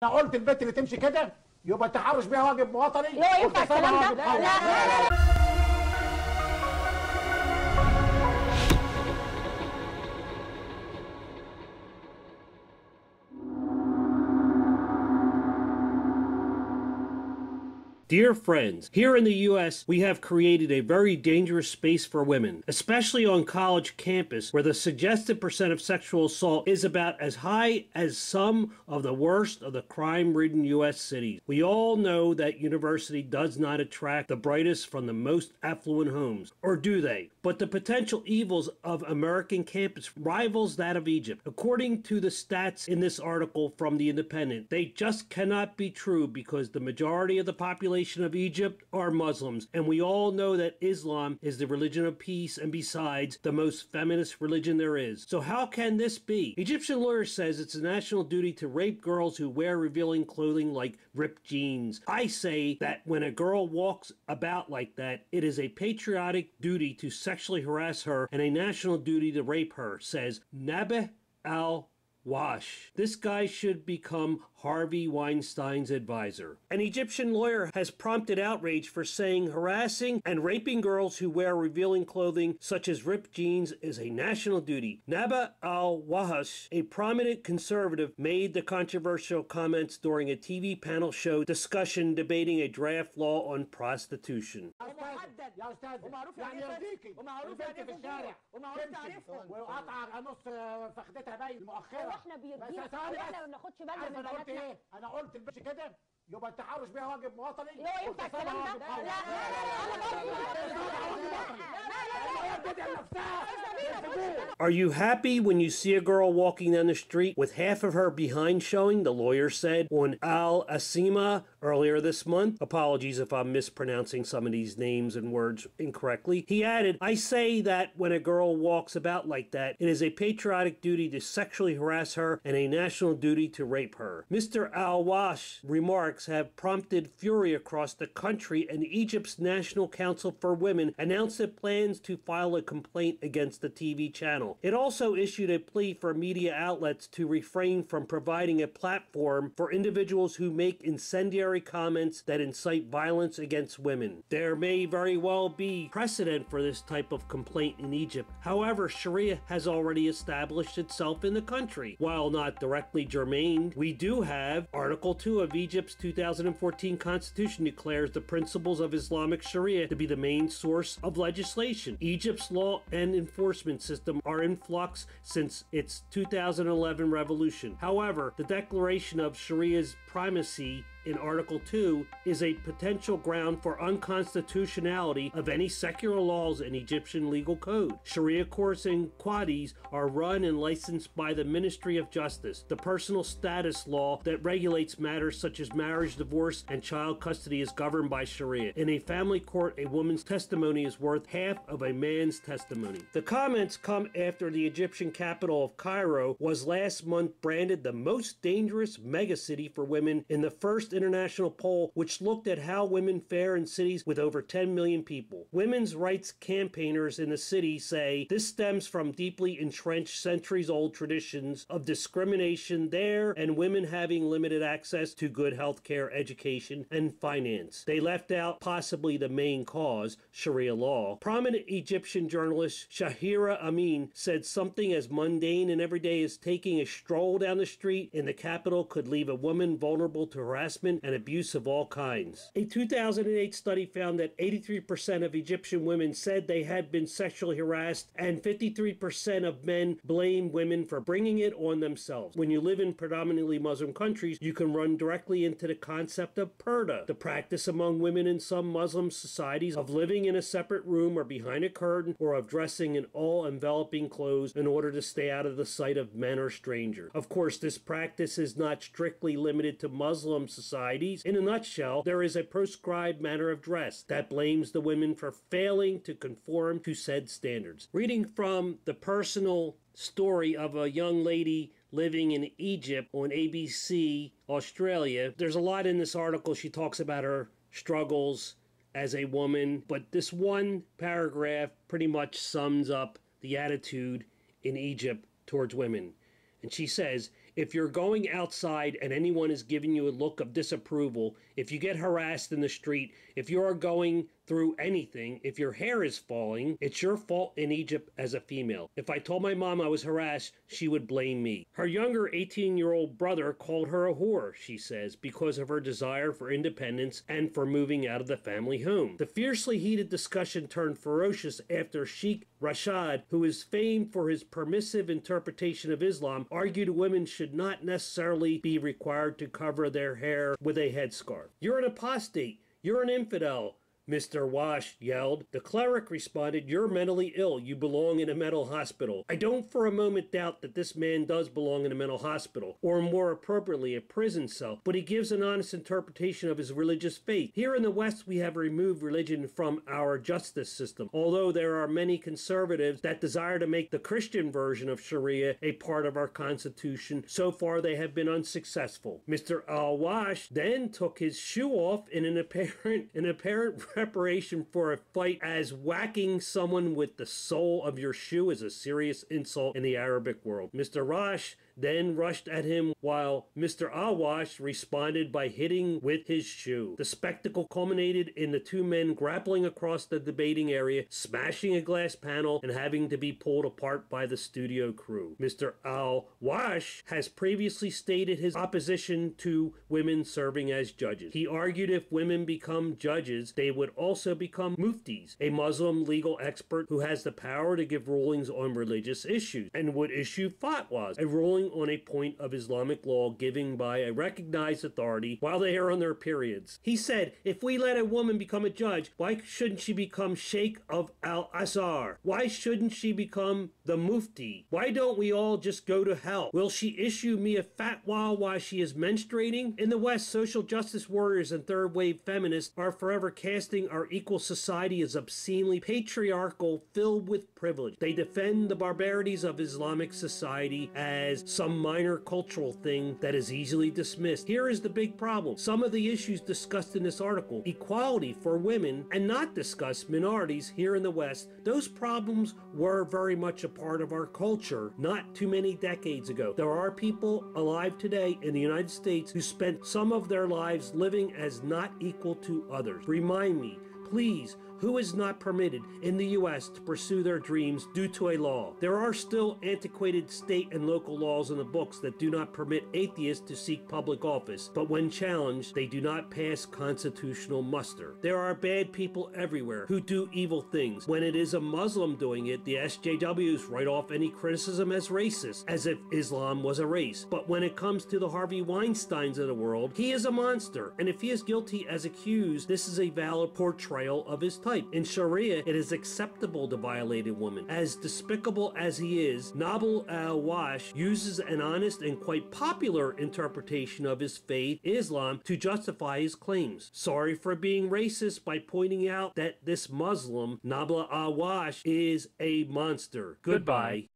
انا قلت البنت اللي تمشي كده يبقى التحرش بيها واجب وطني. لا ينفع الكلام ده. لا لا لا. Dear friends, here in the U.S., we have created a very dangerous space for women, especially on college campus, where the suggested percent of sexual assault is about as high as some of the worst of the crime-ridden U.S. cities. We all know that university does not attract the brightest from the most affluent homes, or do they? But the potential evils of American campus rivals that of Egypt. According to the stats in this article from The Independent, they just cannot be true because the majority of the population of Egypt are Muslims, and we all know that Islam is the religion of peace and besides the most feminist religion there is. So how can this be? Egyptian lawyer says it's a national duty to rape girls who wear revealing clothing like ripped jeans. I say that when a girl walks about like that, it is a patriotic duty to sexually harass her and a national duty to rape her, says Nabih al-Wash. This guy should become Harvey Weinstein's advisor. An Egyptian lawyer has prompted outrage for saying harassing and raping girls who wear revealing clothing such as ripped jeans is a national duty. Nabih al-Wahash, a prominent conservative, made the controversial comments during a TV panel show discussion debating a draft law on prostitution. انا قلت البنت كده يبقى التحرش بيها واجب وطني. لا ينفع الكلام ده. لا لا لا. Are you happy when you see a girl walking down the street with half of her behind showing? The lawyer said on Al Asima earlier this month. Apologies if I'm mispronouncing some of these names and words incorrectly. He added, I say that when a girl walks about like that, it is a patriotic duty to sexually harass her and a national duty to rape her. Mr. Al-Wash remarks have prompted fury across the country, and Egypt's National Council for Women announced it plans to file a complaint against the TV channel. It also issued a plea for media outlets to refrain from providing a platform for individuals who make incendiary comments that incite violence against women. There may very well be precedent for this type of complaint in Egypt. However, Sharia has already established itself in the country. While not directly germane, we do have Article 2 of Egypt's 2014 Constitution declares the principles of Islamic Sharia to be the main source of legislation. Egypt's law and enforcement system are in flux since its 2011 revolution. However, the declaration of Sharia's primacy in Article 2 is a potential ground for unconstitutionality of any secular laws in Egyptian legal code. Sharia courts and qadis are run and licensed by the Ministry of Justice. The personal status law that regulates matters such as marriage, divorce, and child custody is governed by Sharia. In a family court, a woman's testimony is worth half of a man's testimony. The comments come after the Egyptian capital of Cairo was last month branded the most dangerous megacity for women in the first international poll, which looked at how women fare in cities with over 10 million people. Women's rights campaigners in the city say this stems from deeply entrenched centuries-old traditions of discrimination there and women having limited access to good health care, education, and finance. They left out possibly the main cause, Sharia law. Prominent Egyptian journalist Shahira Amin said something as mundane and everyday as taking a stroll down the street in the capital could leave a woman vulnerable to harassment and abuse of all kinds. A 2008 study found that 83% of Egyptian women said they had been sexually harassed, and 53% of men blame women for bringing it on themselves. When you live in predominantly Muslim countries, you can run directly into the concept of purdah, the practice among women in some Muslim societies of living in a separate room or behind a curtain, or of dressing in all-enveloping clothes in order to stay out of the sight of men or strangers. Of course, this practice is not strictly limited to Muslim societies. In a nutshell, there is a proscribed manner of dress that blames the women for failing to conform to said standards. Reading from the personal story of a young lady living in Egypt on ABC Australia, there's a lot in this article. She talks about her struggles as a woman, but this one paragraph pretty much sums up the attitude in Egypt towards women. And she says, if you're going outside and anyone is giving you a look of disapproval, if you get harassed in the street, if you are going through anything, if your hair is falling, it's your fault in Egypt as a female. If I told my mom I was harassed, she would blame me. Her younger 18-year-old brother called her a whore, she says, because of her desire for independence and for moving out of the family home. The fiercely heated discussion turned ferocious after Sheikh Rashad, who is famed for his permissive interpretation of Islam, argued women should not necessarily be required to cover their hair with a headscarf. "You're an apostate. You're an infidel," Mr. Wash yelled. The cleric responded, "You're mentally ill. You belong in a mental hospital." I don't for a moment doubt that this man does belong in a mental hospital, or more appropriately, a prison cell, but he gives an honest interpretation of his religious faith. Here in the West, we have removed religion from our justice system, although there are many conservatives that desire to make the Christian version of Sharia a part of our Constitution. So far, they have been unsuccessful. Mr. Al-Wash then took his shoe off in an apparent preparation for a fight, as whacking someone with the sole of your shoe is a serious insult in the Arabic world. Mr. Rosh then rushed at him while Mr. Awash responded by hitting with his shoe. The spectacle culminated in the two men grappling across the debating area, smashing a glass panel, and having to be pulled apart by the studio crew. Mr. Al-Wash has previously stated his opposition to women serving as judges. He argued if women become judges, they would also become muftis, a Muslim legal expert who has the power to give rulings on religious issues, and would issue fatwas, a ruling on a point of Islamic law given by a recognized authority while they are on their periods. He said, if we let a woman become a judge, why shouldn't she become Sheikh of Al-Azhar? Why shouldn't she become the mufti? Why don't we all just go to hell? Will she issue me a fatwa while she is menstruating? In the West, social justice warriors and third-wave feminists are forever casting our equal society as obscenely patriarchal, filled with privilege. They defend the barbarities of Islamic society as some minor cultural thing that is easily dismissed. Here is the big problem. Some of the issues discussed in this article, equality for women, and not discuss minorities here in the West, those problems were very much a part of our culture not too many decades ago. There are people alive today in the United States who spent some of their lives living as not equal to others. Remind me, please, who is not permitted in the U.S. to pursue their dreams due to a law? There are still antiquated state and local laws in the books that do not permit atheists to seek public office, but when challenged, they do not pass constitutional muster. There are bad people everywhere who do evil things. When it is a Muslim doing it, the SJWs write off any criticism as racist, as if Islam was a race. But when it comes to the Harvey Weinsteins of the world, he is a monster, and if he is guilty as accused, this is a valid portrayal of his type. In Sharia, it is acceptable to violate a woman. As despicable as he is, Nabil al-Wash uses an honest and quite popular interpretation of his faith, Islam, to justify his claims. Sorry for being racist by pointing out that this Muslim, Nabil al-Wash, is a monster. Goodbye.